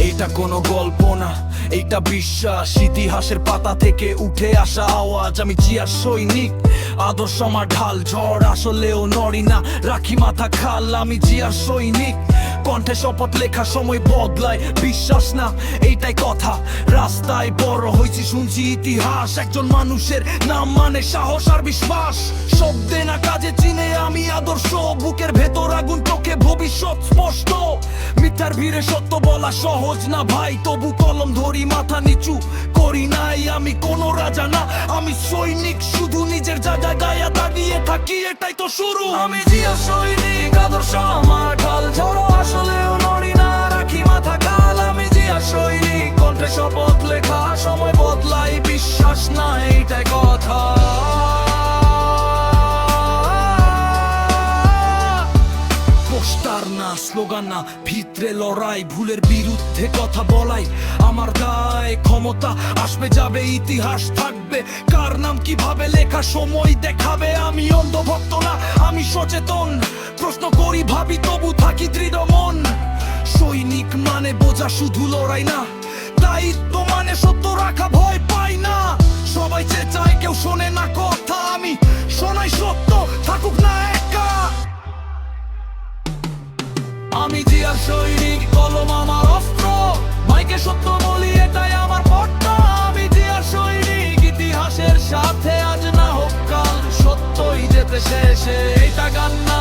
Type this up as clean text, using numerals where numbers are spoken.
এটা কোনো গল্প না, এইটা বিশ্বাস। ইতিহাসের পাতা থেকে উঠে আসা আওয়াজ। আমি জিয়ার সৈনিক, আদর্শ আমার ঢাল। ঝড় আসলেও নড়ি না, রাখি মাথা খাল। আমি জিয়ার সৈনিক, কণ্ঠে শপথ লেখা। সময় বদলায়, বিশ্বাস না এইটাই কথা। রাস্তায় বড় হয়েছি, শুনছি ইতিহাস। একজন মানুষের নাম মানে সাহস আর বিশ্বাস। শব্দে না কাজে চিনে আমি আদর্শ। বুকের ভেতর আগুন, চোখে ভবিষ্যৎ স্পষ্ট। মিথ্যার ভিড়ে সত্য বলা সহজ না ভাই, তবু কলম ধরি মাথা নিচু করি নাই। আমি কোনো রাজা না, আমি সৈনিক। শুধু নিজের জায়গায় গায়ে দাঁড়িয়ে থাকি, এটাই তো শুরু। আমি জিয়া সৈনিক, আদর্শ আমার ঢাল। ঝড়ো আসলেও নড়ি না, রাখি মাথা কাল। আমি জিয়া সৈনিক, কণ্ঠে শপথ লেখা। সময় বদলাই, বিশ্বাস না এইটাই কথা। পোস্টার না, স্লোগান না, ভিতরে লড়াই। ভুলের বিরুদ্ধে কথা বলাই আমার দায়। ক্ষমতা আসবে যাবে, ইতিহাস থাকবে। কার নাম কিভাবে লেখা সময় দেখাবে। আমি অন্ধভক্ত না, আমি সচেতন। প্রশ্ন করি, ভাবি, তবু থাকি দৃঢ় মন। সৈনিক মানে বোঝা শুধু লড়াই না, দায়িত্ব মানে সত্য রাখা, ভয় পাই না। সবাই চেঁচায়, কেউ শোনে না কথা। আমি শোনাই সত্য, থাকুক না একা। আমি জিয়া সৈনিক, কলম আমার অস্ত্র। মাইকে সত্য বলি, এটাই আমার পথটা। আমি জিয়া সৈনিক, ইতিহাসের সাথে আজ না হোক কাল। সত্যই যেতে শেষে, এটা গান না।